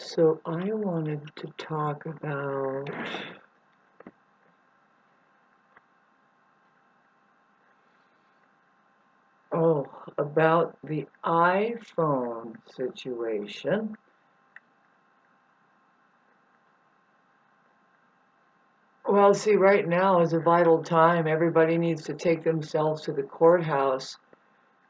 So I wanted to talk about about the iPhone situation. Well, see, right now is a vital time. Everybody needs to take themselves to the courthouse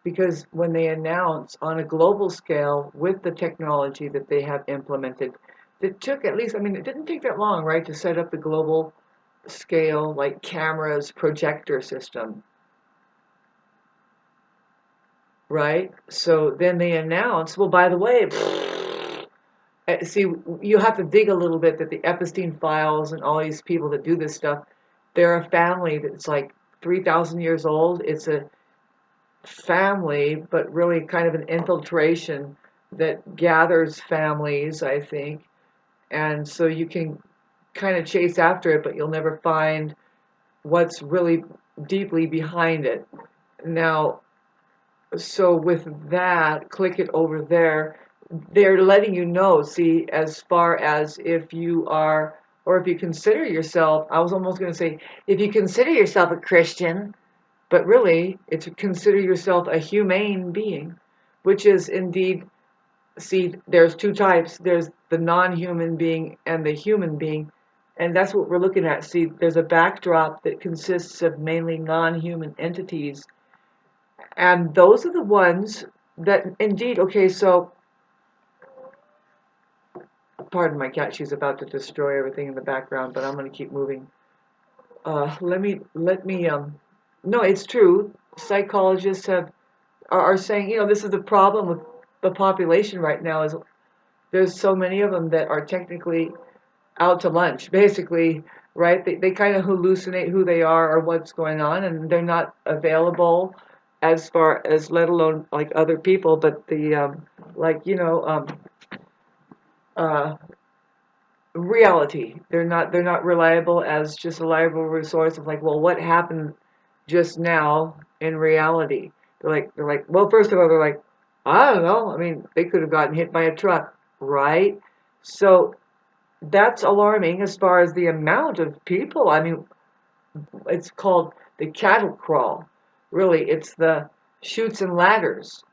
because when they announce on a global scale with the technology that they have implemented, it took at least, I mean, it didn't take that long, right, to set up the global scale, like cameras, projector system. Right? So then they announce, well, by the way, see, you have to dig a little bit that the Epstein files and all these people that do this stuff, they're a family that's like 3,000 years old. It's a family, but really kind of an infiltration that gathers families, I think. And so you can kind of chase after it, but you'll never find what's really deeply behind it. Now, so with that, click it over there. They're letting you know, see, as far as if you are, or if you consider yourself, I was almost going to say, if you consider yourself a Christian, but really, it's consider yourself a humane being, which is indeed, see, there's two types. There's the non-human being and the human being. And that's what we're looking at. See, there's a backdrop that consists of mainly non-human entities, and those are the ones that indeed, okay, so pardon my cat, she's about to destroy everything in the background, but I'm going to keep moving. Let me, no, it's true. Psychologists are saying, this is the problem with the population right now is there's so many of them that are technically out to lunch, basically, right? They kind of hallucinate who they are or what's going on, and they're not available as far as, let alone like other people, but the like uh, reality. They're not reliable as just a reliable resource of like, well, what happened just now in reality? They're like, well, first of all, they're like, I don't know. I mean, they could have gotten hit by a truck, right? So that's alarming as far as the amount of people. I mean, it's called the cattle crawl. Really, it's the chutes and ladders.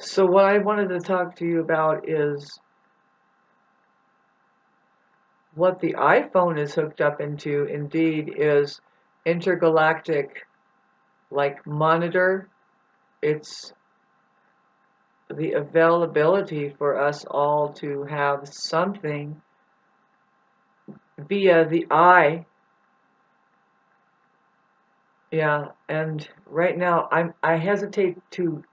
So what I wanted to talk to you about is what the iPhone is hooked up into indeed is intergalactic, like, monitor. It's the availability for us all to have something via the eye. Yeah, and right now I hesitate to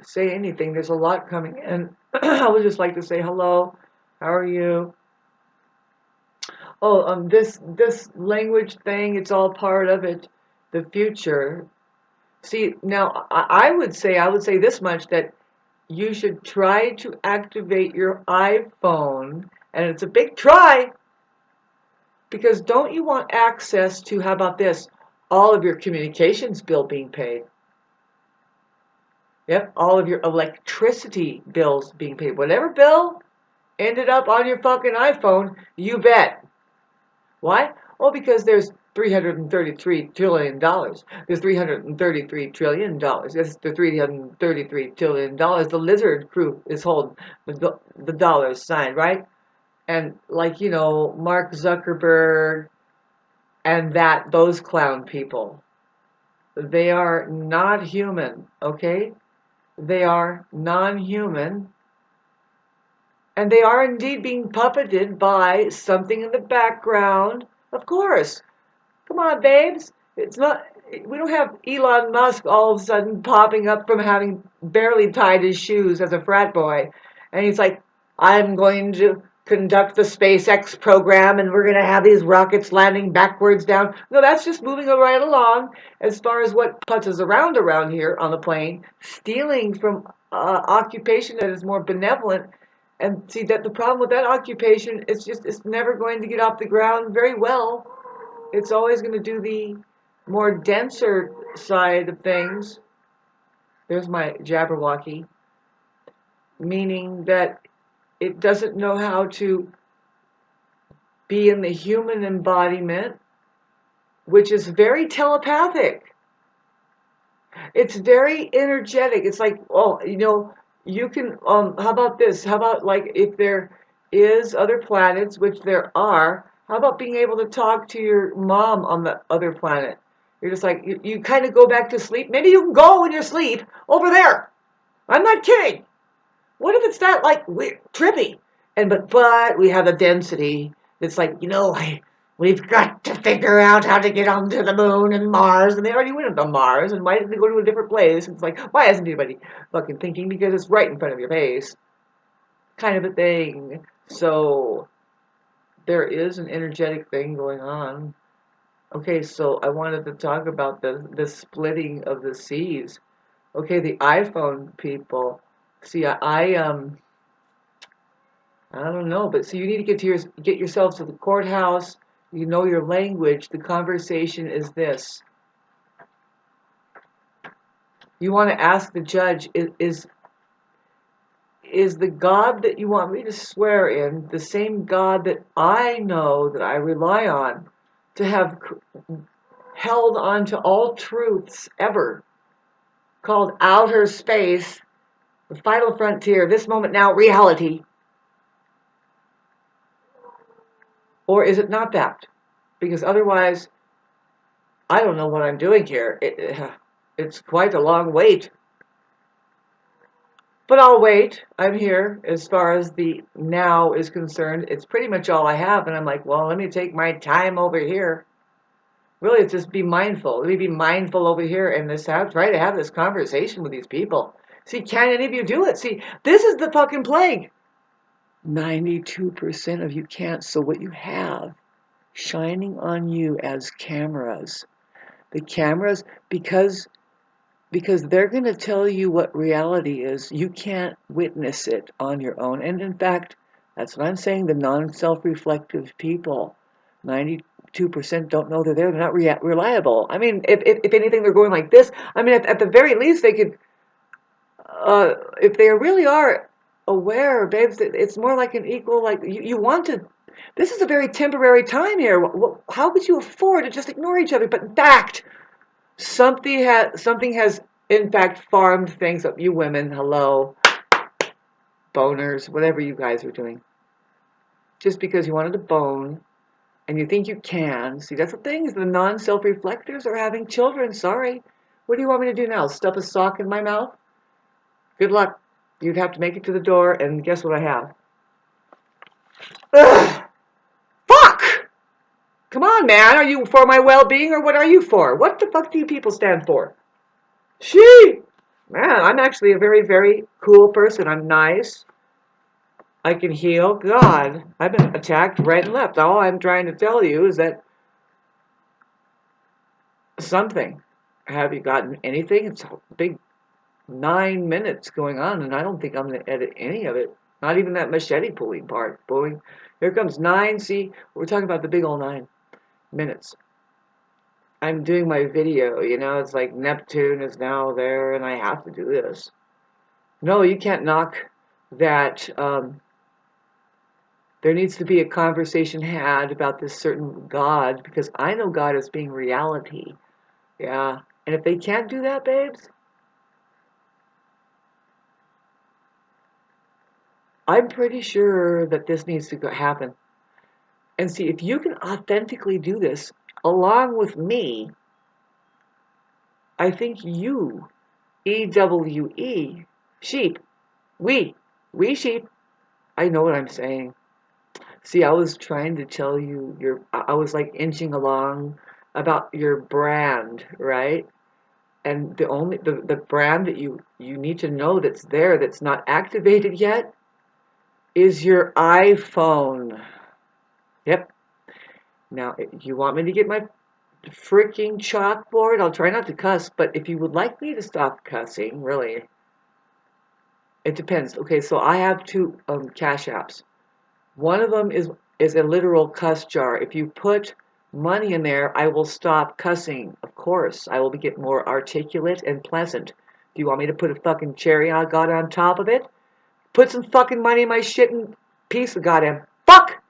say anything. There's a lot coming in. I would just like to say hello. How are you? Oh, this language thing, it's all part of it. The future. See, now I would say this much, that you should try to activate your iPhone, and it's a big try, because don't you want access to, how about this, all of your communications bill being paid? Yep, all of your electricity bills being paid. Whatever bill ended up on your fucking iPhone, you bet. Why? Well, because there's $333 trillion. There's $333 trillion. That's the $333 trillion. The lizard crew is holding the dollar sign, right? And like, Mark Zuckerberg and those clown people, they are not human, okay? They are non-human, and they are indeed being puppeted by something in the background, of course. Come on, babes. It's not, we don't have Elon Musk all of a sudden popping up from having barely tied his shoes as a frat boy. And he's like, I'm going to conduct the SpaceX program, and we're going to have these rockets landing backwards down. No, that's just moving right along as far as what putzes around here on the plane, stealing from occupation that is more benevolent. And see, that the problem with that occupation is just, it's never going to get off the ground very well. It's always going to do the more denser side of things. There's my Jabberwocky. meaning that it doesn't know how to be in the human embodiment, which is very telepathic. It's very energetic. It's like, oh, you can, how about this? How about, like, if there is other planets, which there are, how about being able to talk to your mom on the other planet? You're just like, you kind of go back to sleep. Maybe you can go in your sleep over there. I'm not kidding. What if it's not like weird, trippy? And but we have a density that's like, we've got to figure out how to get onto the moon and Mars, and they already went on Mars, and why didn't they go to a different place? And it's like, why isn't anybody fucking thinking? Because it's right in front of your face, kind of a thing. So there is an energetic thing going on. Okay, so I wanted to talk about the splitting of the seas. Okay, the iPhone people. See, I don't know, but so you need to get yourselves to the courthouse. You know your language. The conversation is this. You want to ask the judge, is the God that you want me to swear in the same God that I know, that I rely on, to have held on to all truths ever, called outer space, the final frontier, this moment now, reality? Or is it not that? Because otherwise, I don't know what I'm doing here. It's quite a long wait. But I'll wait. I'm here. As far as the now is concerned, it's pretty much all I have. And I'm like, well, let me take my time over here. Really, it's just be mindful. Let me be mindful over here and try to have this conversation with these people. See, can any of you do it? See, this is the fucking plague. 92% of you can't. So what you have shining on you as cameras, the cameras, because they're going to tell you what reality is. You can't witness it on your own. And in fact, that's what I'm saying. The non-self-reflective people, 92% don't know they're there. They're not reliable. I mean, if anything, they're going like this. I mean, at the very least, they could, if they really are aware, babes, it's more like an equal, like, you want to, this is a very temporary time here. How could you afford to just ignore each other? But in fact, something has in fact farmed things up. You women, hello, boners, whatever you guys are doing. Just because you wanted to bone and you think you can. See, that's the thing, is the non-self-reflectors are having children. Sorry. What do you want me to do now? Stuff a sock in my mouth? Good luck. You'd have to make it to the door, and guess what I have? Ugh! Fuck! Come on, man. Are you for my well-being, or what are you for? What the fuck do you people stand for? Man, I'm actually a very, very cool person. I'm nice. I can heal. God, I've been attacked right and left. All I'm trying to tell you is that something. Have you gotten anything? It's a big 9 minutes going on, and I don't think I'm going to edit any of it. Not even that machete pulling part. Pulling. Here comes 9. See, we're talking about the big old 9 minutes. I'm doing my video, it's like Neptune is now there, and I have to do this. No, you can't knock that. There needs to be a conversation had about this certain God, because I know God as being reality. Yeah. And if they can't do that, babes, I'm pretty sure that this needs to happen. And see, if you can authentically do this along with me, I think you, EWE, sheep, we sheep, I know what I'm saying. See, I was trying to tell you, I was like inching along about your brand, right? And the brand that you need to know that's there, that's not activated yet, is your iPhone. Yep. Now, if you want me to get my freaking chalkboard, I'll try not to cuss, but if you would like me to stop cussing, really, it depends. Okay, so I have 2 Cash Apps. One of them is a literal cuss jar. If you put money in there, I will stop cussing. Of course, I will get more articulate and pleasant. Do you want me to put a fucking cherry I got on top of it? Put some fucking money in my shit and piece of goddamn fuck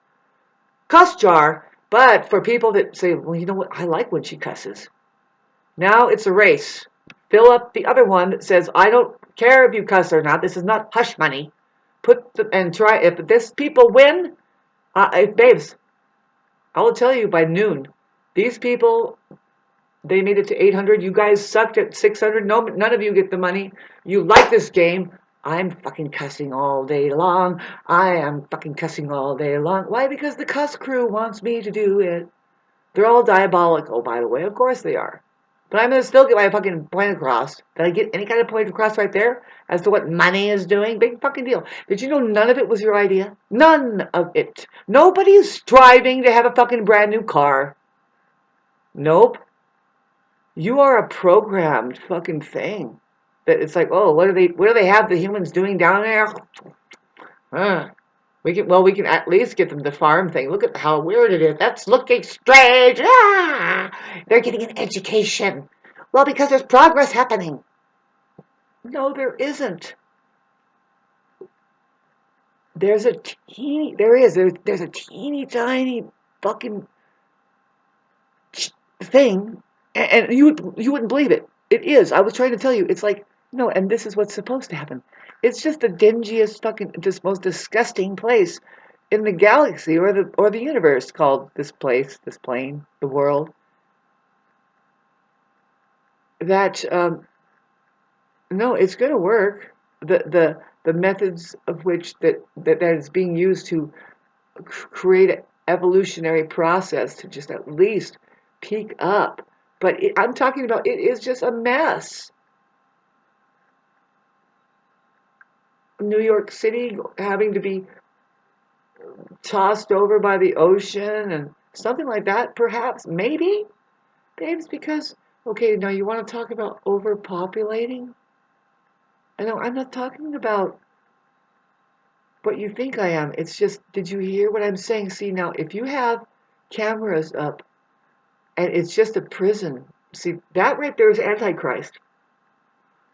cuss jar. But for people that say, well, you know what, I like when she cusses. Now it's a race. Fill up the other one that says, I don't care if you cuss or not. This is not hush money. And try. If this people win, babes, I will tell you by noon. These people, they made it to 800. You guys sucked at 600. No, none of you get the money. You like this game. I'm fucking cussing all day long. I am fucking cussing all day long. Why? Because the cuss crew wants me to do it. They're all diabolical, by the way. Of course they are. But I'm going to still get my fucking point across. Did I get any kind of point across right there as to what money is doing? Big fucking deal. Did you know none of it was your idea? None of it. Nobody is striving to have a fucking brand new car. Nope. You are a programmed fucking thing. That it's like, oh, what do they have the humans doing down there? We can at least get them the farm thing. Look at how weird it is. That's looking strange. They're getting an education. Well, because there's progress happening. No, there isn't. There's a teeny tiny fucking thing, and you wouldn't believe it. It is. I was trying to tell you. It's like, no, and this is what's supposed to happen. It's just the dingiest fucking, just most disgusting place in the galaxy or the universe called this place, this plane, the world. That no, it's going to work. The methods of which that is being used to create an evolutionary process to just at least peak up. But I'm talking about, it is just a mess. New York City having to be tossed over by the ocean and something like that, perhaps, maybe, babes, because, okay, now you want to talk about overpopulating? I know, I'm not talking about what you think I am. It's just, did you hear what I'm saying? See, now, if you have cameras up and it's just a prison, see, that right there is Antichrist.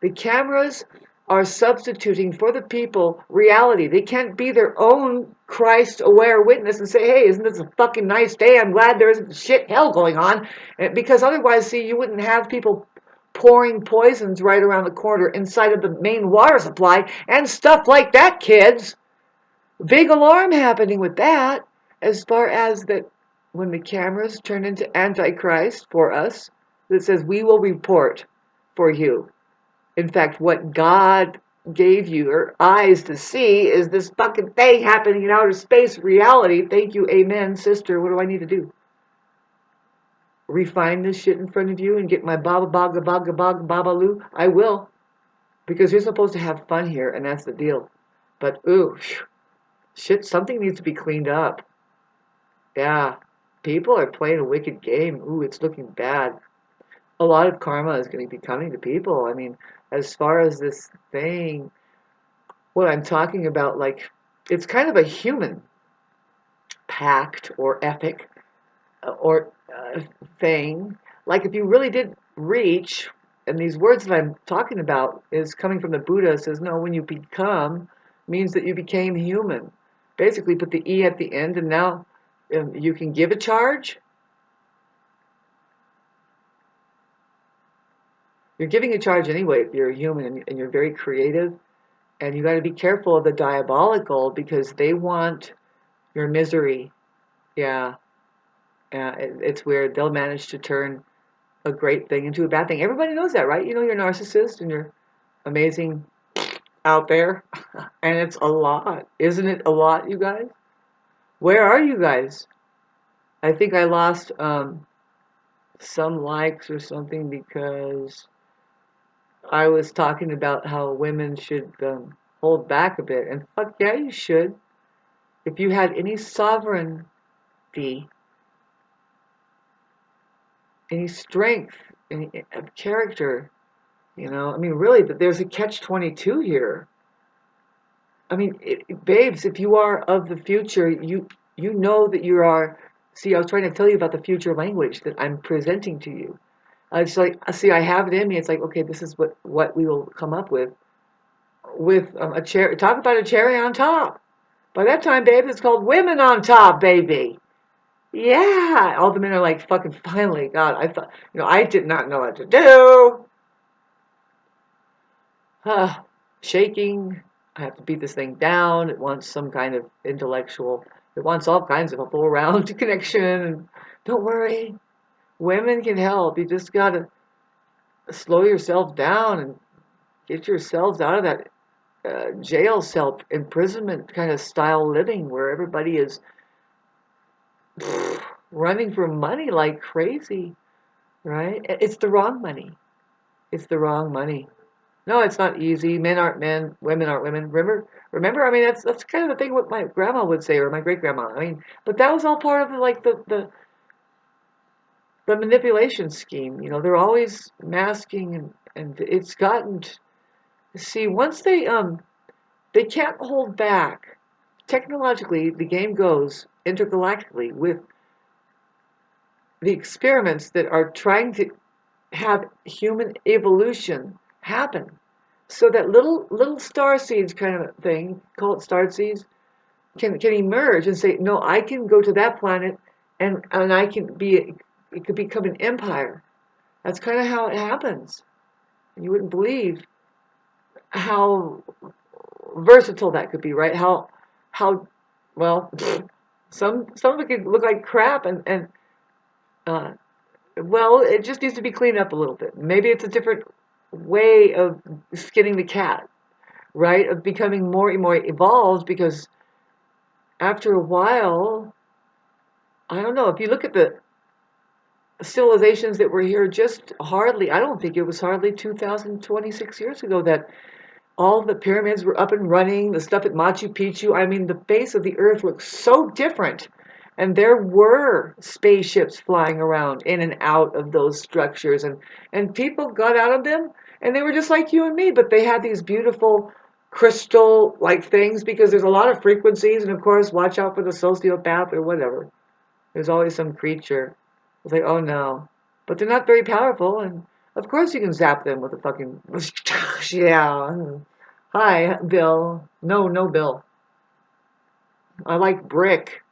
The cameras are substituting for the people reality. They can't be their own Christ-aware witness and say, hey, isn't this a fucking nice day? I'm glad there isn't shit hell going on. Because otherwise, see, you wouldn't have people pouring poisons right around the corner inside of the main water supply and stuff like that, kids. Big alarm happening with that, as far as that when the cameras turn into Antichrist for us, that says, we will report for you. In fact, what God gave you, or eyes to see, is this fucking thing happening in outer space reality. Thank you, amen, sister. What do I need to do? Refine this shit in front of you and get my baba baga baga baga babaloo? I will. Because you're supposed to have fun here, and that's the deal. But, ooh, shit, something needs to be cleaned up. Yeah, people are playing a wicked game. Ooh, it's looking bad. A lot of karma is going to be coming to people. I mean, as far as this thing, what I'm talking about, like, it's kind of a human pact or ethic or thing. Like, if you really did reach, and these words that I'm talking about is coming from the Buddha, it says, no, when you become, means that you became human. Basically, put the E at the end, and now you can give a charge. You're giving a charge anyway if you're a human and you're very creative. And you got to be careful of the diabolical because they want your misery. Yeah. It's weird. They'll manage to turn a great thing into a bad thing. Everybody knows that, right? You know you're a narcissist and you're amazing out there. And it's a lot. Isn't it a lot, you guys? Where are you guys? I think I lost some likes or something because I was talking about how women should hold back a bit. And fuck yeah, you should. If you had any sovereignty, any strength, any character, you know, I mean, really, but there's a catch-22 here. I mean, babes, if you are of the future, you know that you are. See, I was trying to tell you about the future language that I'm presenting to you. It's like, see, I have it in me. It's like, okay, this is what we will come up with. with a cherry. Talk about a cherry on top. By that time, babe, it's called Women on Top, baby. Yeah, all the men are like, fucking finally, God, I thought, I did not know what to do. Shaking. I have to beat this thing down. It wants some kind of intellectual, it wants all kinds of a full round connection. And don't worry, women can help. You just gotta slow yourself down and get yourselves out of that jail cell imprisonment kind of style living where everybody is running for money like crazy, right? It's the wrong money. It's the wrong money. No, it's not easy. Men aren't men. Women aren't women. Remember. I mean, that's kind of the thing what my grandma would say or my great grandma. I mean, but that was all part of the manipulation scheme. They're always masking and it's gotten. See, once they can't hold back. Technologically, the game goes intergalactically with the experiments that are trying to have human evolution happen. So that little star seeds kind of thing, call it star seeds, can emerge and say, no, I can go to that planet and I can be, it could become an empire. That's kind of how it happens. You wouldn't believe how versatile that could be, right? How well some of it could look like crap and uh, well, it just needs to be cleaned up a little bit. Maybe it's a different way of skinning the cat, right? Of becoming more and more evolved because after a while, I don't know, if you look at the civilizations that were here just hardly, I don't think it was hardly 2026 years ago that all the pyramids were up and running, the stuff at Machu Picchu. I mean, the face of the earth looks so different. And there were spaceships flying around in and out of those structures. And people got out of them and they were just like you and me, but they had these beautiful crystal like things because there's a lot of frequencies. And of course, watch out for the sociopath or whatever. There's always some creature. It's like, oh no. But they're not very powerful. And of course, you can zap them with a fucking, yeah. Hi, Bill. No, no, Bill. I like brick.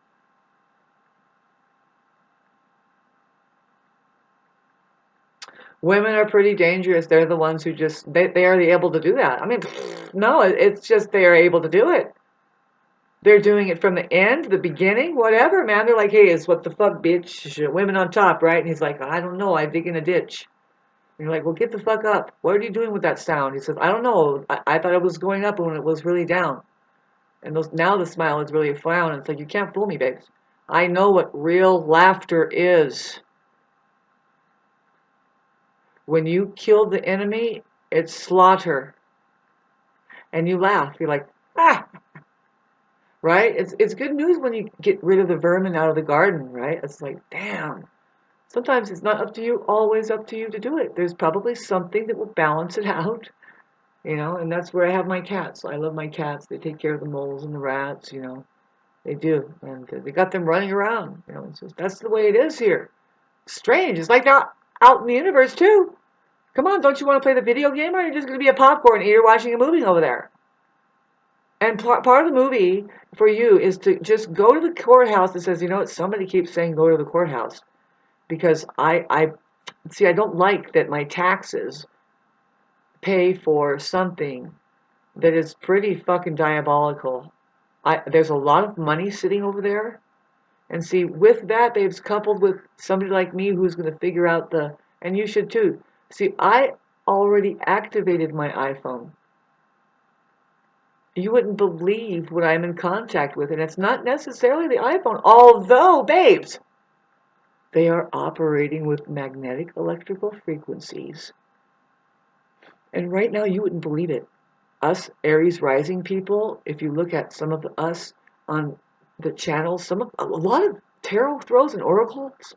Women are pretty dangerous. They're the ones who just, they are able to do that. I mean, no, it's just they are able to do it. They're doing it from the end, the beginning, whatever, man. They're like, hey, it's what the fuck, bitch? Women on top, right? And he's like, I don't know. I dig in a ditch. And you're like, well, get the fuck up. What are you doing with that sound? He says, I don't know. I thought it was going up when it was really down. And now the smile is really a frown. And it's like, you can't fool me, babes. I know what real laughter is. When you kill the enemy, it's slaughter. And you laugh. You're like, ah, right? It's good news when you get rid of the vermin out of the garden, right? It's like, damn. Sometimes it's not up to you, always up to you to do it. There's probably something that will balance it out, and that's where I have my cats. I love my cats. They take care of the moles and the rats, They do. And they got them running around, It's just, that's the way it is here. Strange. It's like that out in the universe, too. Come on, don't you want to play the video game, or are you just going to be a popcorn eater watching a movie over there? And part of the movie for you is to just go to the courthouse that says, somebody keeps saying go to the courthouse. Because I see, I don't like that my taxes pay for something that is pretty fucking diabolical. There's a lot of money sitting over there. And see, with that, they've coupled with somebody like me who's going to figure out and you should too. See, I already activated my iPhone. You wouldn't believe what I'm in contact with. And it's not necessarily the iPhone. Although, babes, they are operating with magnetic electrical frequencies. And right now, you wouldn't believe it. Us Aries rising people, if you look at some of us on the channels, a lot of tarot throws and oracles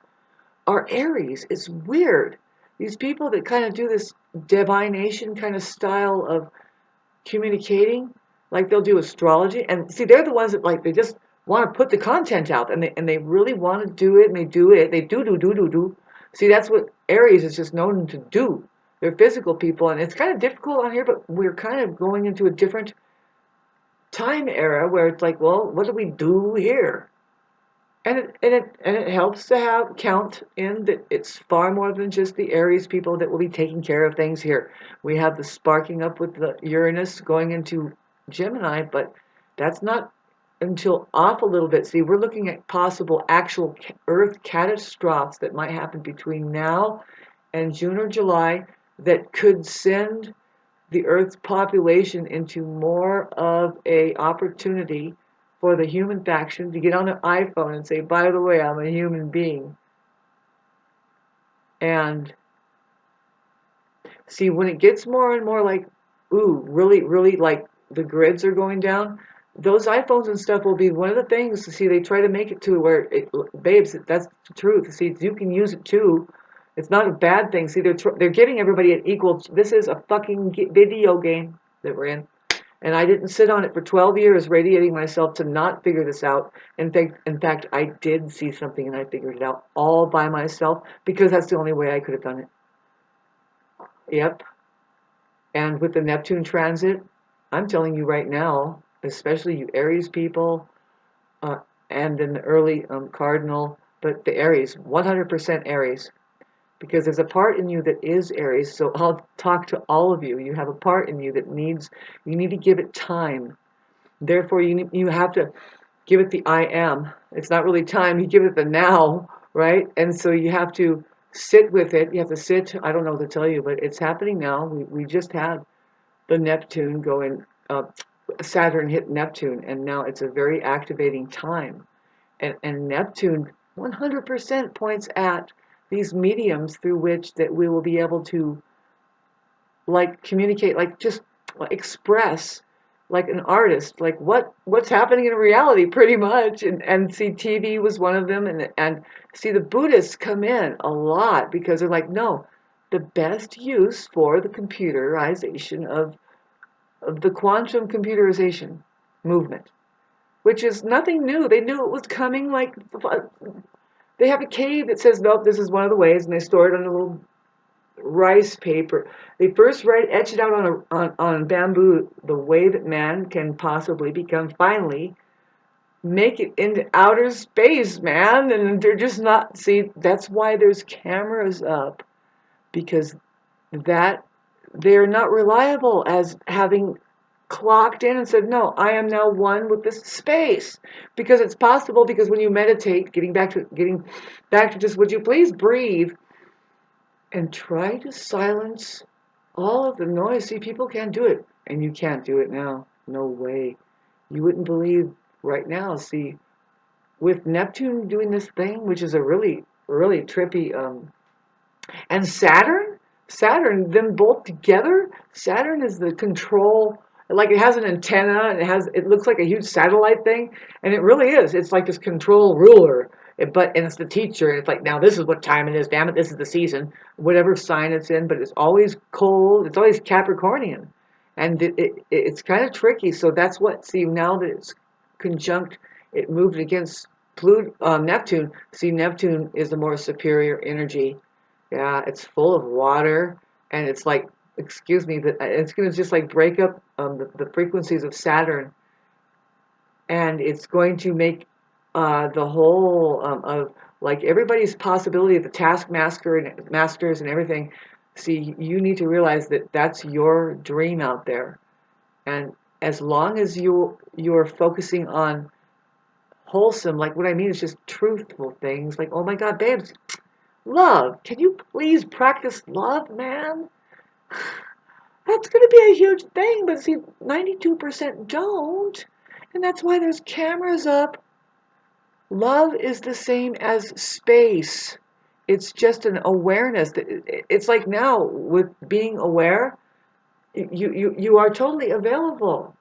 are Aries. It's weird. These people that kind of do this divination kind of style of communicating, like they'll do astrology, and see, they're the ones that they just want to put the content out, and they really want to do it, and they do it. They do. See, that's what Aries is just known to do. They're physical people, and it's kind of difficult on here, but we're kind of going into a different time era where it's like, well, what do we do here? And it helps to have count in that it's far more than just the Aries people that will be taking care of things here. We have the sparking up with the Uranus going into Gemini, but that's not until off a little bit. See, we're looking at possible actual Earth catastrophes that might happen between now and June or July that could send the Earth's population into more of a opportunity for the human faction to get on an iPhone and say, by the way, I'm a human being. And see, when it gets more and more like, ooh, really, really like the grids are going down, those iPhones and stuff will be one of the things. See, they try to make it to where, babes, that's the truth. See, you can use it too. It's not a bad thing. See, they're giving everybody an equal. This is a fucking video game that we're in. And I didn't sit on it for 12 years radiating myself to not figure this out. In fact, I did see something and I figured it out all by myself because that's the only way I could have done it. Yep. And with the Neptune transit, I'm telling you right now, especially you Aries people, and in the early Cardinal, but the Aries, 100% Aries. Because there's a part in you that is Aries, so I'll talk to all of you. You have a part in you that you need to give it time. Therefore, you have to give it the I am. It's not really time, you give it the now, right? And so you have to sit with it. You have to sit, I don't know what to tell you, but it's happening now. We just had the Neptune going, Saturn hit Neptune, and now it's a very activating time. And Neptune 100% points at these mediums through which that we will be able to like communicate, like just express like an artist, like what's happening in reality pretty much. And see, TV was one of them, and see, the Buddhists come in a lot because they're like, no, the best use for the computerization of the quantum computerization movement, which is nothing new. They knew it was coming. Like, they have a cave that says, nope, this is one of the ways, and they store it on a little rice paper. They first etch it out on bamboo, the way that man can possibly become, finally make it into outer space, man. And they're just not, see, that's why there's cameras up, because that they're not reliable as having clocked in and said, no, I am now one with this space. Because it's possible, because when you meditate, getting back to just, would you please breathe and try to silence all of the noise. See, people can't do it, and you can't do it now. No way. You wouldn't believe right now. See, with Neptune doing this thing, which is a really, really trippy, and Saturn, them both together. Saturn is the control. Like, it has an antenna, and it looks like a huge satellite thing, and it really is. It's like this control ruler. And it's the teacher, and it's like, now this is what time it is, damn it, this is the season, whatever sign it's in, but it's always cold, it's always Capricornian. And it's kind of tricky, so that's what, see, now that it's conjunct, it moved against Neptune. See, Neptune is the more superior energy. Yeah, it's full of water, and it's like, excuse me, that it's going to just like break up the frequencies of Saturn, and it's going to make the whole of like everybody's possibility of the masters and everything. See, you need to realize that that's your dream out there, and as long as you're focusing on wholesome, like what I mean is just truthful things, like, oh my God, babes, love. Can you please practice love, man? That's going to be a huge thing, but see, 92% don't, and that's why there's cameras up. Love is the same as space. It's just an awareness. It's like now, with being aware, you are totally available,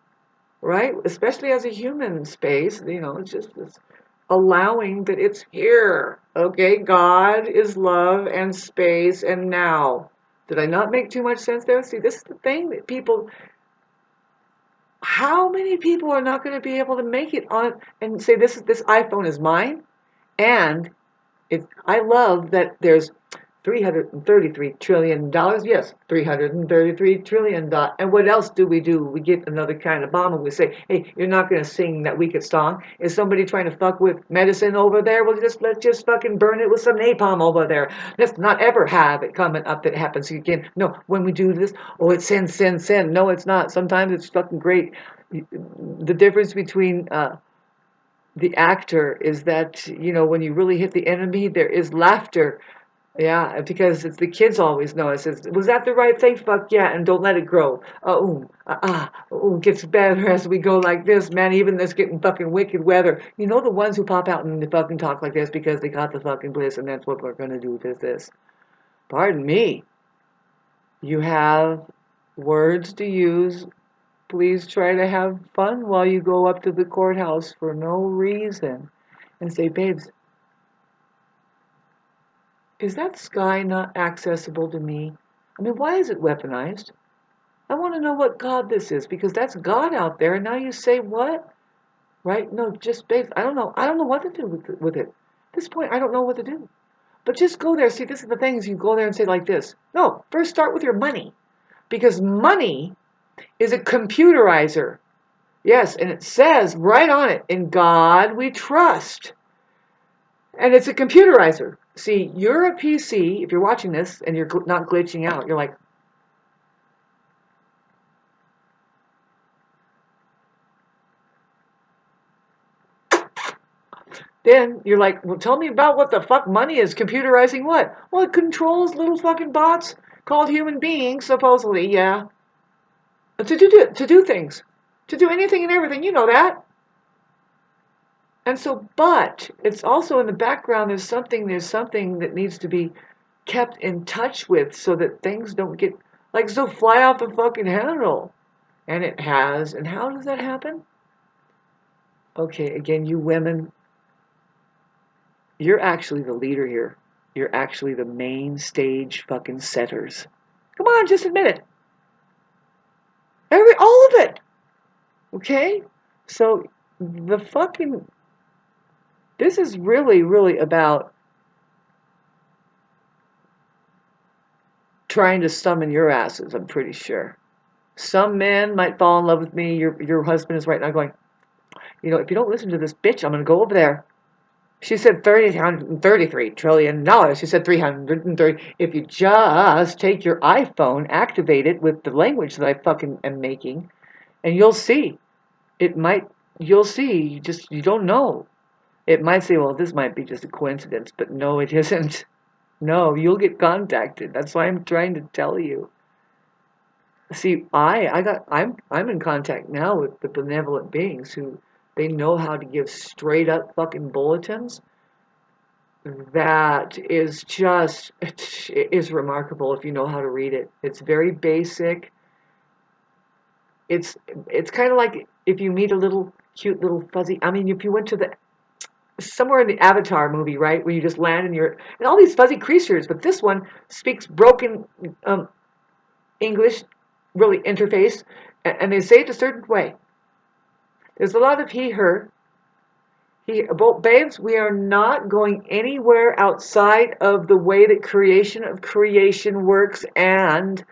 right? Especially as a human space, it's just this allowing that it's here. Okay, God is love and space and now. Did I not make too much sense there? See, this is the thing that how many people are not going to be able to make it on and say, this iPhone is mine? And I love that there's $333 trillion. Yes, $333 trillion. And what else do? We get another kind of bomb and we say, hey, you're not going to sing that wicked song. Is somebody trying to fuck with medicine over there? Well, let's just fucking burn it with some napalm over there. Let's not ever have it coming up that happens again. No, when we do this, oh, it's sin, sin, sin. No, it's not. Sometimes it's fucking great. The difference between the actor is that, when you really hit the enemy, there is laughter. Yeah, because it's the kids always know. It says, was that the right thing? Fuck yeah, and don't let it grow. Gets better as we go like this, man. Even this getting fucking wicked weather. The ones who pop out and they fucking talk like this because they got the fucking bliss and that's what we're gonna do with this. Pardon me. You have words to use. Please try to have fun while you go up to the courthouse for no reason. And say, babes, is that sky not accessible to me? I mean, why is it weaponized? I want to know what God this is, because that's God out there, and now you say what? Right? No, just babes, I don't know. I don't know what to do with it. At this point, I don't know what to do. But just go there. See, this is the thing, is you go there and say like this. No, first start with your money. Because money is a computerizer. Yes, and it says right on it, in God we trust. And it's a computerizer. See, you're a PC, if you're watching this and you're not glitching out, you're like, then you're like, well, tell me about what the fuck money is. Computerizing what? Well, it controls little fucking bots called human beings, supposedly, yeah. To do things. To do anything and everything, you know that. And so, but it's also in the background, there's something that needs to be kept in touch with so that things don't get, like, so fly off the fucking handle. And it has. And how does that happen? Okay, again, you women, you're actually the leader here. You're actually the main stage fucking setters. Come on, just admit it. All of it. Okay? So, this is really, really about trying to summon your asses, I'm pretty sure. Some men might fall in love with me. Your husband is right now going, if you don't listen to this bitch, I'm going to go over there. She said $333 trillion. She said 330. If you just take your iPhone, activate it with the language that I fucking am making, and you'll see. You'll see. You don't know. It might say, well, this might be just a coincidence, but no, it isn't. No, you'll get contacted. That's why I'm trying to tell you. See, I'm in contact now with the benevolent beings who they know how to give straight up fucking bulletins. That is remarkable if you know how to read it. It's very basic. It's kind of like if you meet a little cute little fuzzy. I mean, if you went to somewhere in the Avatar movie, right, where you just land and all these fuzzy creatures, but this one speaks broken English, really interface, and they say it a certain way. There's a lot of he, her. Babes, we are not going anywhere outside of the way that creation of creation works and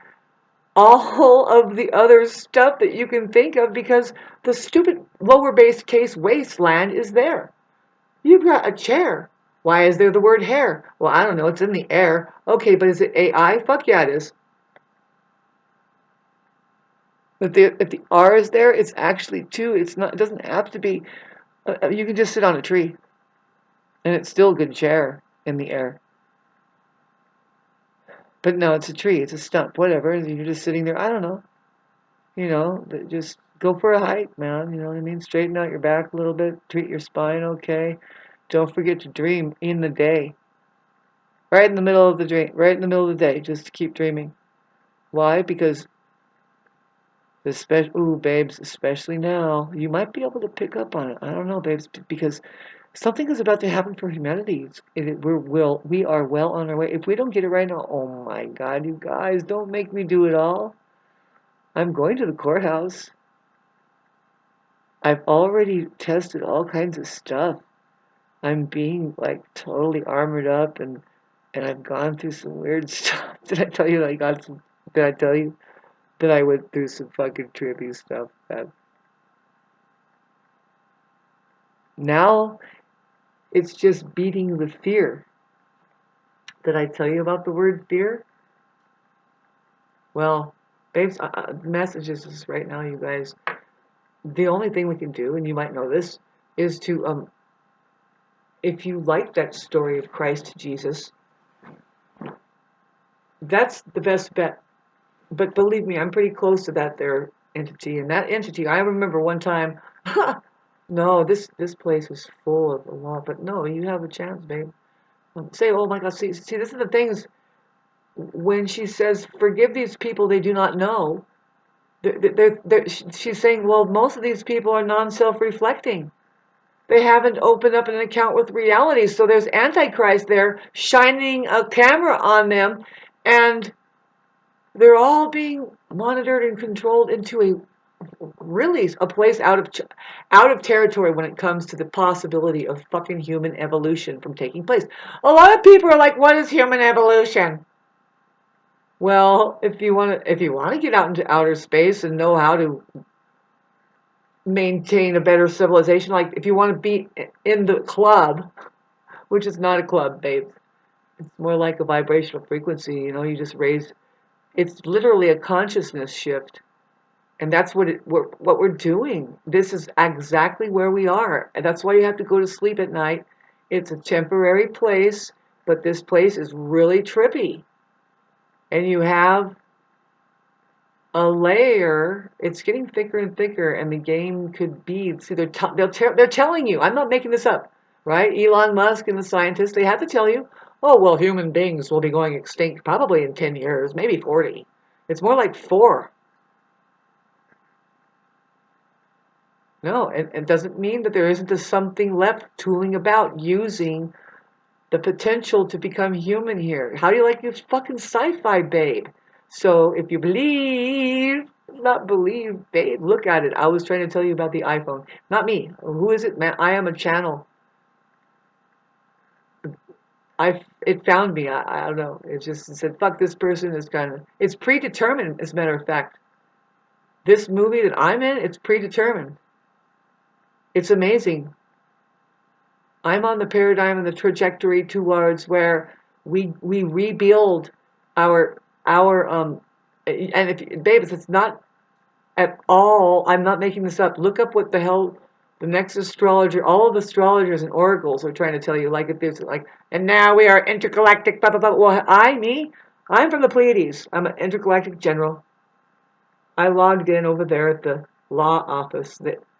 all of the other stuff that you can think of, because the stupid lower base case wasteland is there. You've got a chair. Why is there the word hair? Well, I don't know. It's in the air. Okay, but is it AI? Fuck yeah, it is. If the R is there, it's actually two. It's not. It doesn't have to be. You can just sit on a tree, and it's still a good chair in the air. But no, it's a tree. It's a stump. Whatever. You're just sitting there. I don't know. Just go for a hike, man. You know what I mean? Straighten out your back a little bit. Treat your spine okay. Don't forget to dream in the day. Right in the middle of the dream. Right in the middle of the day. Just keep dreaming. Why? Because babes, especially now, you might be able to pick up on it. I don't know, babes, because something is about to happen for humanity. We are well on our way. If we don't get it right now, oh my God, you guys, don't make me do it all. I'm going to the courthouse. I've already tested all kinds of stuff. I'm being like totally armored up, and And I've gone through some weird stuff. Did I tell you that did I tell you that I went through some fucking trippy stuff? Now it's just beating the fear. Did I tell you about the word fear? Well, babes, the message is this right now, you guys. The only thing we can do, and you might know this, is to, if you like that story of Christ Jesus, that's the best bet. But believe me, I'm pretty close to that there entity. And that entity, I remember one time, no, this place was full of a lot. But no, you have a chance, babe. Say, oh my God, see, this is the things. When she says, forgive these people, they do not know, she's saying, well, most of these people are non-self-reflecting. They haven't opened up an account with reality. So there's Antichrist there shining a camera on them, and they're all being monitored and controlled into a place out of territory when it comes to the possibility of fucking human evolution from taking place. A lot of people are like, what is human evolution? Well, if you want to get out into outer space and know how to maintain a better civilization, like if you want to be in the club, which is not a club, babe, it's more like a vibrational frequency. You just raise. It's literally a consciousness shift, and that's what we're doing. This is exactly where we are, and that's why you have to go to sleep at night. It's a temporary place, but this place is really trippy. And you have a layer. It's getting thicker and thicker, and the game could be. See, they're telling you. I'm not making this up, right? Elon Musk and the scientists, they have to tell you. Oh well, human beings will be going extinct probably in 10 years, maybe 40. It's more like 4. No, it doesn't mean that there isn't something left tooling about using the potential to become human here. How do you like your fucking sci-fi, babe? So if you believe, not believe, babe, look at it. I was trying to tell you about the iPhone. Not me. Who is it, man? I am a channel. It found me. I don't know. It just said, fuck, this person is it's predetermined, as a matter of fact. This movie that I'm in, it's predetermined. It's amazing. I'm on the paradigm and the trajectory towards where we rebuild our and if babe, it's not at all. I'm not making this up. Look up what the hell the next astrologer, all of the astrologers and oracles are trying to tell you. Like if there's and now we are intergalactic. Blah blah blah. Well, I'm from the Pleiades. I'm an intergalactic general. I logged in over there at the law office,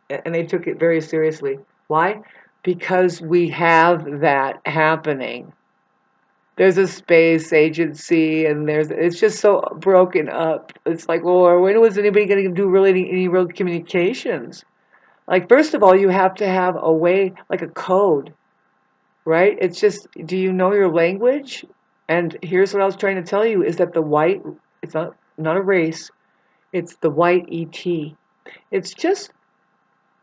and they took it very seriously. Why? Because we have that happening. There's a space agency, and it's just so broken up. It's like, well, when was anybody going to do really any real communications? Like, first of all, you have to have a way, like a code, right? It's just, do you know your language? And here's what I was trying to tell you is that it's not a race, it's the white ET. It's just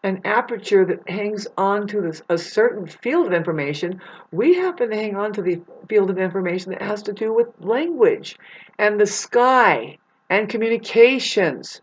an aperture that hangs on to a certain field of information. We happen to hang on to the field of information that has to do with language and the sky and communications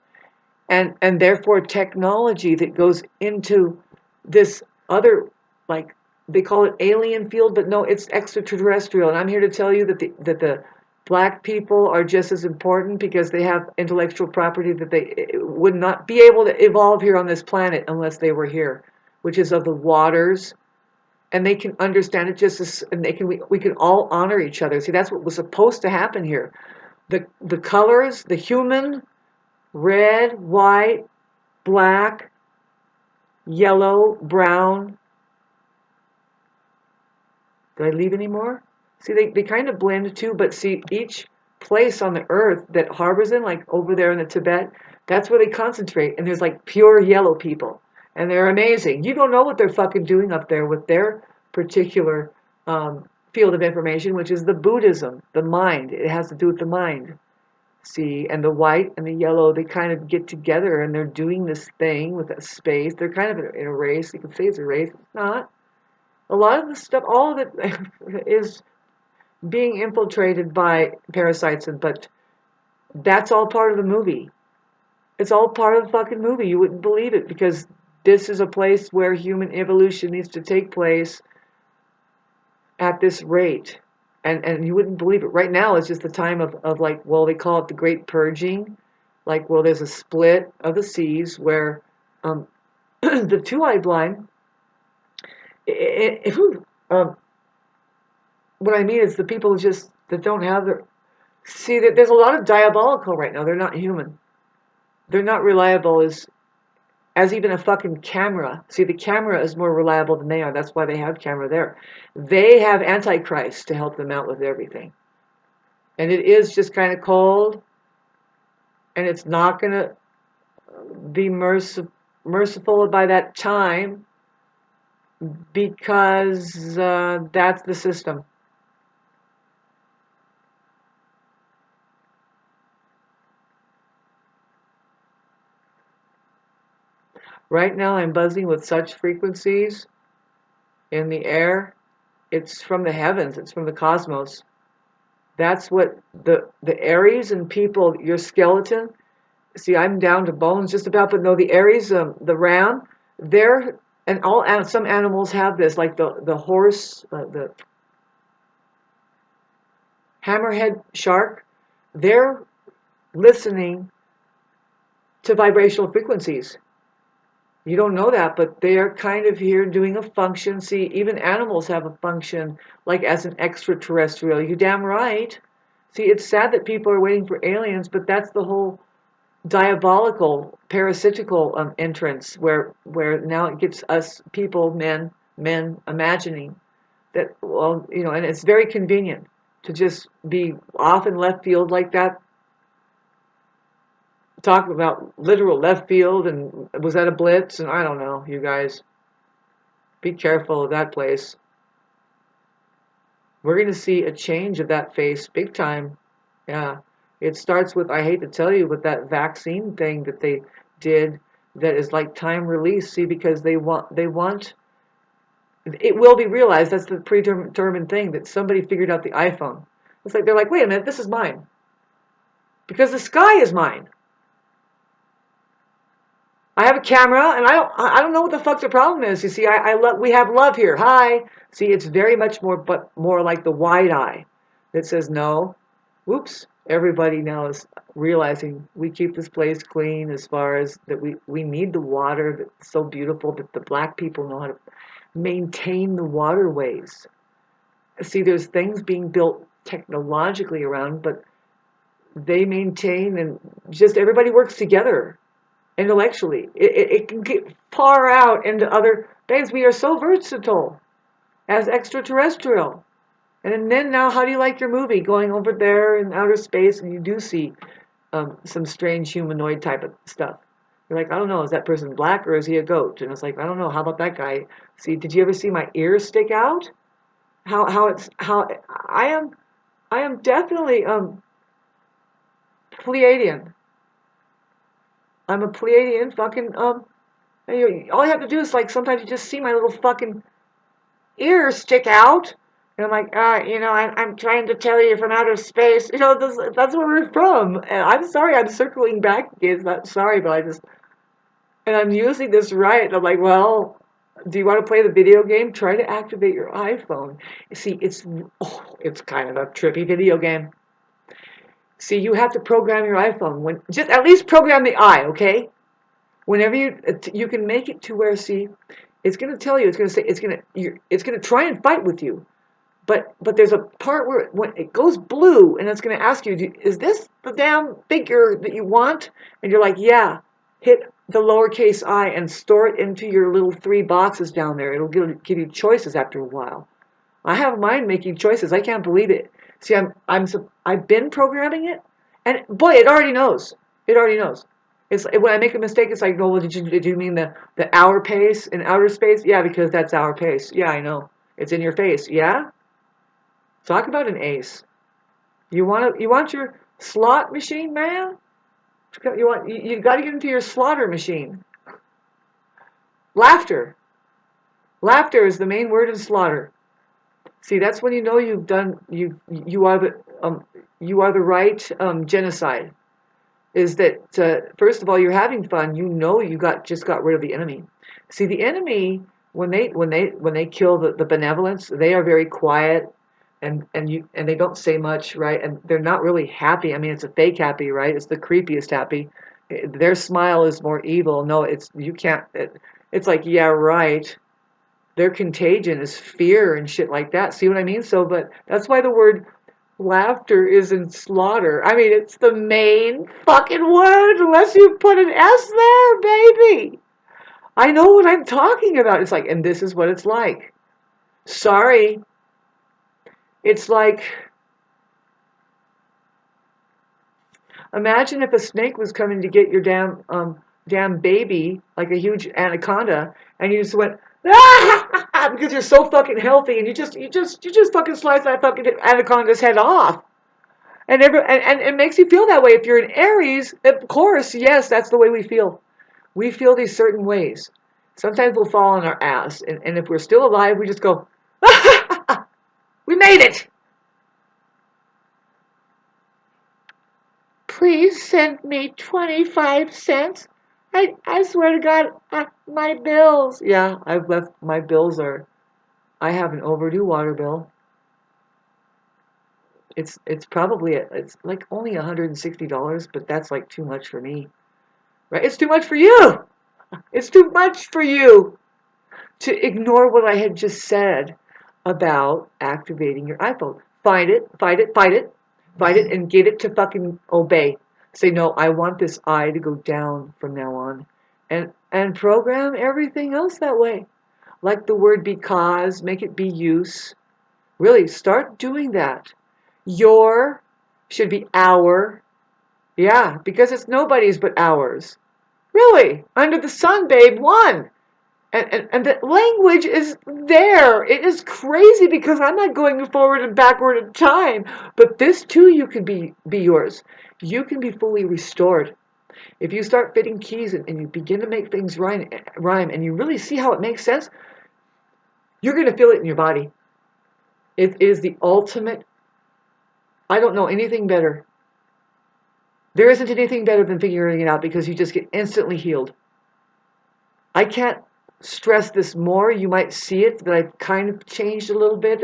and therefore technology that goes into this other, like they call it alien field, but no, it's extraterrestrial. And I'm here to tell you that the Black people are just as important because they have intellectual property that they would not be able to evolve here on this planet unless they were here, which is of the waters. And they can understand it just as, and we can all honor each other. See, that's what was supposed to happen here. The colors, the human, red, white, black, yellow, brown. Did I leave any more? See, they kind of blend too, but see, each place on the earth that harbors in, like over there in the Tibet, that's where they concentrate. And there's like pure yellow people. And they're amazing. You don't know what they're fucking doing up there with their particular field of information, which is the Buddhism, the mind. It has to do with the mind. See, and the white and the yellow, they kind of get together and they're doing this thing with that space. They're kind of in a race. You can say it's a race. It's not. A lot of the stuff, all of it is being infiltrated by parasites, but that's all part of the movie. It's all part of the fucking movie. You wouldn't believe it because this is a place where human evolution needs to take place at this rate. And you wouldn't believe it. Right now it's just the time of like, well, they call it the Great Purging. Like, well, there's a split of the seas where the two-eyed blind, um, what I mean is the people just that don't have their, see, there's a lot of diabolical right now. They're not human. They're not reliable as even a fucking camera. See, the camera is more reliable than they are. That's why they have camera there. They have Antichrist to help them out with everything. And it is just kind of cold, and it's not going to be merciful by that time because that's the system. Right now I'm buzzing with such frequencies in the air. It's from the heavens. It's from the cosmos. That's what the Aries and people, your skeleton. See, I'm down to bones just about, but no, the Aries, the ram, they're, and some animals have this, like the horse, the hammerhead shark. They're listening to vibrational frequencies. You don't know that, but they're kind of here doing a function. See, even animals have a function, like as an extraterrestrial. You damn right. See, it's sad that people are waiting for aliens, but that's the whole diabolical, parasitical entrance where now it gets us people, men imagining that, well, and it's very convenient to just be off in left field like that. Talk about literal left field, and was that a blitz? And I don't know, you guys. Be careful of that place. We're going to see a change of that face big time. Yeah. It starts with, I hate to tell you, with that vaccine thing that they did that is like time release. See, because they want, it will be realized, that's the predetermined thing, that somebody figured out the iPhone. It's like, they're like, wait a minute, this is mine. Because the sky is mine. I have a camera, and I don't know what the fuck the problem is. You see, we have love here. Hi. See, it's very much more like the wide eye that says no. Whoops. Everybody now is realizing we keep this place clean, as far as that we need the water that's so beautiful, that the black people know how to maintain the waterways. See, there's things being built technologically around, but they maintain, and just everybody works together. Intellectually, it can get far out into other things. We are so versatile as extraterrestrial. And then now, how do you like your movie going over there in outer space, and you do see some strange humanoid type of stuff? You're like, I don't know, is that person black or is he a goat? And it's like, I don't know, how about that guy? See, did you ever see my ears stick out? How I am definitely Pleiadian. I'm a Pleiadian fucking, all you have to do is, like, sometimes you just see my little fucking ears stick out. And I'm like, I'm trying to tell you from outer space. That's where we're from. And I'm sorry, I'm circling back again. Not sorry, but and I'm using this right. And I'm like, well, do you want to play the video game? Try to activate your iPhone. See, it's kind of a trippy video game. See, you have to program your iPhone. Just at least program the eye, okay? Whenever you can make it to where, see, it's going to tell you, it's going to say, it's going to try and fight with you, but there's a part where when it goes blue, and it's going to ask you, is this the damn figure that you want? And you're like, yeah. Hit the lowercase I and store it into your little 3 boxes down there. It'll give you choices after a while. I have mine making choices. I can't believe it. See, I've been programming it, and boy, it already knows. It already knows. It's when I make a mistake, it's like, oh, well, did you mean the hour pace in outer space? Yeah, because that's our pace. Yeah, I know. It's in your face. Yeah. Talk about an ace. You want your slot machine, man? You got to get into your slaughter machine. Laughter. Laughter is the main word in slaughter. See, that's when you know you've done you are the right genocide. Is that first of all you're having fun. You know you just got rid of the enemy. See, the enemy when they kill the benevolence, they are very quiet and they don't say much, right? And they're not really happy. I mean, it's a fake happy, right? It's the creepiest happy. Their smile is more evil. No, it's you can't. It's like, yeah, right. Their contagion is fear and shit like that. See what I mean? So, but that's why the word laughter is in slaughter. I mean, it's the main fucking word unless you put an S there, baby. I know what I'm talking about. It's like, and this is what it's like. Sorry. It's like, imagine if a snake was coming to get your damn baby, like a huge anaconda, and you just went, ah, because you're so fucking healthy, and you just fucking slice that fucking anaconda's head off. And it makes you feel that way. If you're an Aries, of course, yes, that's the way we feel. We feel these certain ways. Sometimes we'll fall on our ass, and if we're still alive, we just go, we made it. Please send me 25 cents. I swear to God, my bills. Yeah, I've left, my bills are, I have an overdue water bill. It's probably, it's like only $160, but that's like too much for me. Right? It's too much for you. It's too much for you to ignore what I had just said about activating your iPhone. Fight it, fight it, fight it, fight it, and get it to fucking obey. Say, no, I want this I to go down from now on. And program everything else that way. Like the word because, make it be use. Really, start doing that. Your should be our. Yeah, because it's nobody's but ours. Really, under the sun, babe, one. And the language is there. It is crazy because I'm not going forward and backward in time. But this too, you can be yours. You can be fully restored. If you start fitting keys and you begin to make things rhyme and you really see how it makes sense, you're going to feel it in your body. It is the ultimate. I don't know anything better. There isn't anything better than figuring it out because you just get instantly healed. I can't stress this more. You might see it that I've kind of changed a little bit,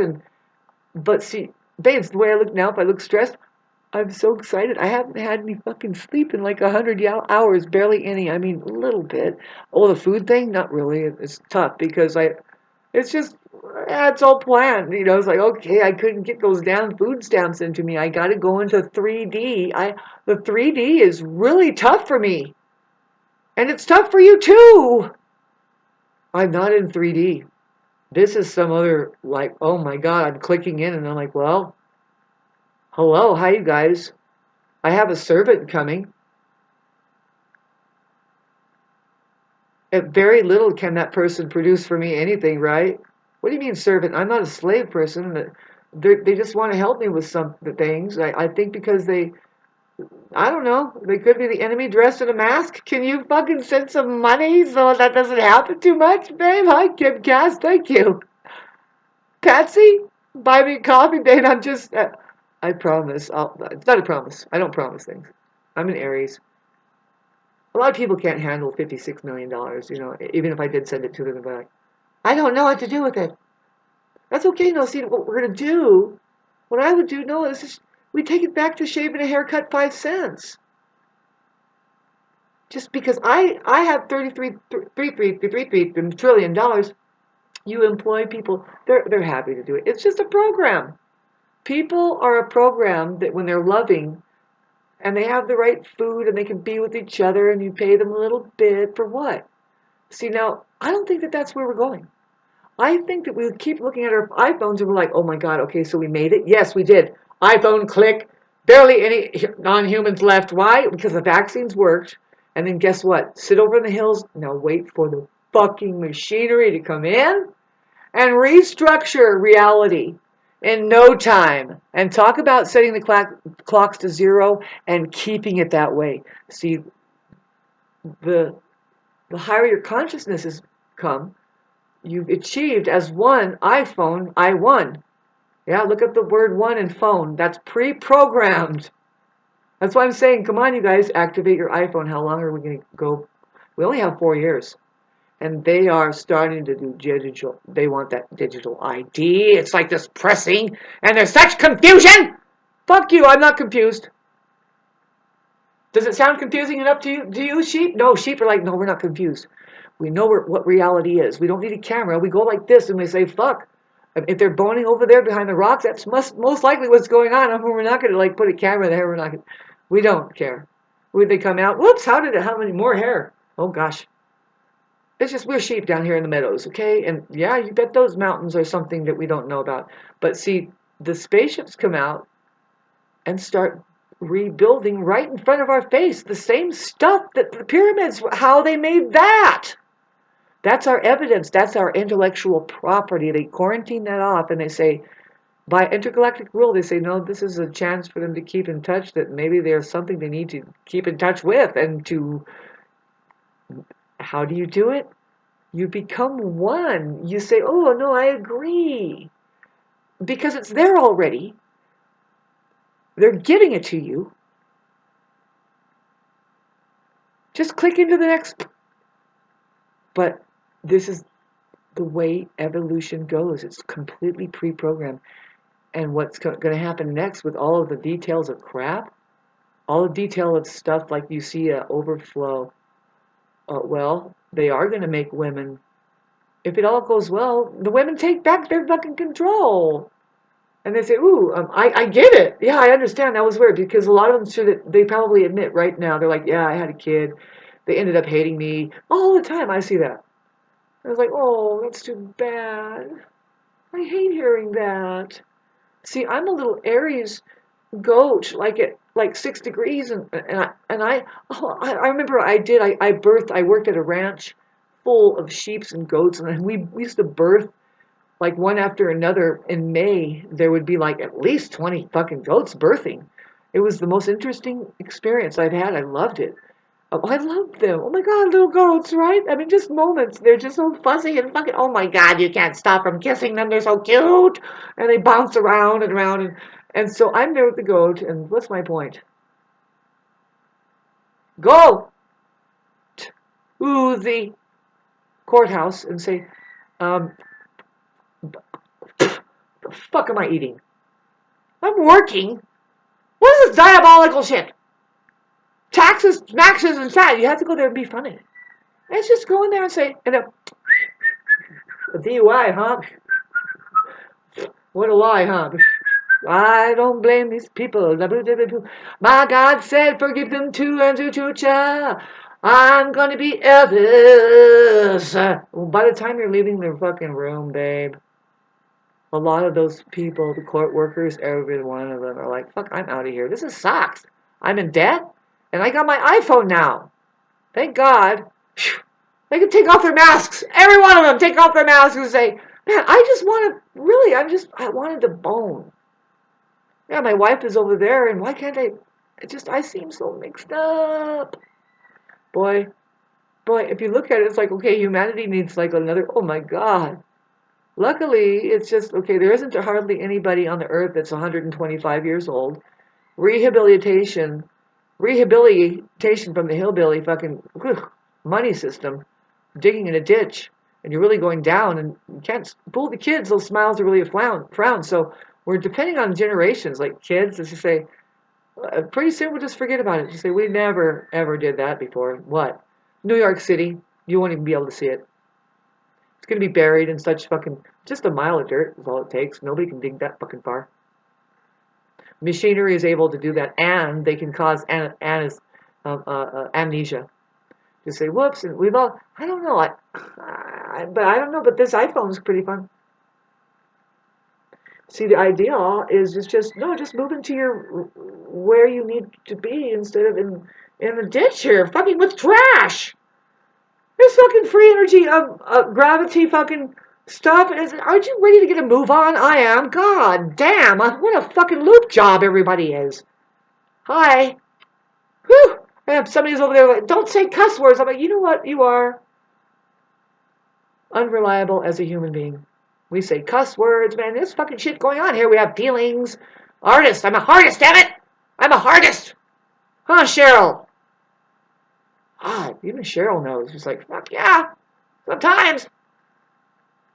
but see, babes, the way I look now, if I look stressed, I'm so excited. I haven't had any fucking sleep in like 100 hours, barely any. I mean, a little bit. Oh, the food thing, not really. It's tough because it's just, it's all planned. You know, it's like, okay, I couldn't get those damn food stamps into me. I got to go into 3D. The 3D is really tough for me, and it's tough for you too. I'm not in 3D. This is some other, like, oh my God, I'm clicking in and I'm like, well, hello, hi you guys. I have a servant coming. At very little can that person produce for me anything, right? What do you mean servant? I'm not a slave person. They just want to help me with some things. I think because I don't know, they could be the enemy dressed in a mask. Can you fucking send some money so that doesn't happen too much, babe? Hi, Kim Cass, thank you. Patsy, buy me coffee, babe. I'm just, I promise. It's not a promise. I don't promise things. I'm an Aries. A lot of people can't handle $56 million, you know, even if I did send it to them, they'd be like, I don't know what to do with it. That's okay, no, see, what we're going to do, what I would do, no, is just, we take it back to shaving a haircut 5 cents. Just because I have $33 trillion, you employ people, they're happy to do it. It's just a program. People are a program that when they're loving and they have the right food and they can be with each other and you pay them a little bit for what? See, now, I don't think that that's where we're going. I think that we keep looking at our iPhones and we're like, oh my God, okay, so we made it? Yes, we did. iPhone, click, barely any non-humans left. Why? Because the vaccines worked. And then guess what? Sit over in the hills, now wait for the fucking machinery to come in and restructure reality in no time. And talk about setting the clocks to zero and keeping it that way. See, the higher your consciousness has come, you've achieved as one iPhone, I won. Yeah, look up the word one in phone. That's pre-programmed. That's why I'm saying, come on, you guys, activate your iPhone. How long are we going to go? We only have 4 years. And they are starting to do digital. They want that digital ID. It's like this pressing, and there's such confusion. Fuck you, I'm not confused. Does it sound confusing enough to you? Do you, sheep? No, sheep are like, no, we're not confused. We know what reality is. We don't need a camera. We go like this and we say, fuck. If they're boning over there behind the rocks, that's most likely what's going on. We're not going to like put a camera there. We're not gonna, we don't care. When they come out, whoops, how many more hair? Oh gosh. It's just we're sheep down here in the meadows, okay? And yeah, you bet those mountains are something that we don't know about. But see, the spaceships come out and start rebuilding right in front of our face. The same stuff that the pyramids, how they made that. That's our evidence. That's our intellectual property. They quarantine that off and they say, by intergalactic rule, they say, no, this is a chance for them to keep in touch, that maybe there's something they need to keep in touch with. And to, how do you do it? You become one. You say, oh, no, I agree. Because it's there already. They're giving it to you. Just click into the next. But this is the way evolution goes. It's completely pre-programmed. And what's going to happen next with all of the details of crap, all the detail of stuff like you see an overflow, well, they are going to make women, if it all goes well, the women take back their fucking control. And they say, ooh, I get it. Yeah, I understand. That was weird. Because a lot of them they probably admit right now, they're like, yeah, I had a kid. They ended up hating me. All the time I see that. I was like, oh, that's too bad. I hate hearing that. See, I'm a little Aries goat, like at like 6 degrees, I remember I worked at a ranch full of sheeps and goats, and we used to birth like one after another. In May, there would be like at least 20 fucking goats birthing. It was the most interesting experience I've had. I loved it. Oh, I loved them. Oh my God, little goats, right? I mean, just moments. They're just so fuzzy and fucking, oh my God, you can't stop from kissing them. They're so cute. And they bounce around and around. And so I'm there with the goat, and what's my point? Go to the courthouse and say, the fuck am I eating? I'm working. What is this diabolical shit? Taxes, maxes, and that. You have to go there and be funny. Let's just go in there and say, and a DUI, huh? What a lie, huh? I don't blame these people. My God said, forgive them too, and to I'm gonna be Elvis. By the time you're leaving their fucking room, babe, a lot of those people, the court workers, every one of them are like, fuck, I'm out of here. This is sucks. I'm in debt, and I got my iPhone now. Thank God. They can take off their masks. Every one of them take off their masks and say, man, I just want to, really, I wanted to bone. Yeah, my wife is over there, and why can't I seem so mixed up. Boy, if you look at it, it's like, okay, humanity needs like another, oh my God. Luckily, it's just, okay, there isn't hardly anybody on the earth that's 125 years old. Rehabilitation from the hillbilly fucking money system, digging in a ditch, and you're really going down, and you can't fool the kids. Those smiles are really a frown. So we're depending on generations, like kids, as you say, pretty soon we'll just forget about it. Just say, we never, ever did that before. What? New York City, you won't even be able to see it. It's going to be buried in such fucking, just a mile of dirt is all it takes. Nobody can dig that fucking far. Machinery is able to do that, and they can cause amnesia. Just say, whoops, and we've all, I don't know, but this iPhone is pretty fun. See, the ideal is just move into where you need to be instead of in the ditch here, fucking with trash. There's fucking free energy of gravity fucking stuff. Aren't you ready to get a move on? I am. God damn, what a fucking loop job everybody is. Hi. Whew. And somebody's over there like, don't say cuss words. I'm like, you know what? You are unreliable as a human being. We say cuss words, man. There's fucking shit going on here. We have feelings. Artist. I'm a artist, damn it! I'm a artist! Huh, Cheryl? Ah, even Cheryl knows. She's like, fuck yeah. Sometimes.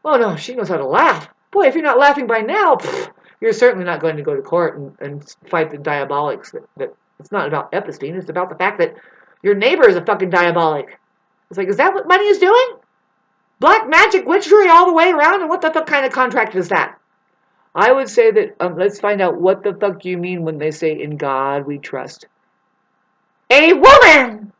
Oh no, she knows how to laugh. Boy, if you're not laughing by now, you're certainly not going to go to court and fight the diabolics. That it's not about Epstein. It's about the fact that your neighbor is a fucking diabolic. It's like, is that what money is doing? Black magic witchery all the way around? And what the fuck kind of contract is that? I would say that, let's find out what the fuck you mean when they say, in God we trust. A woman!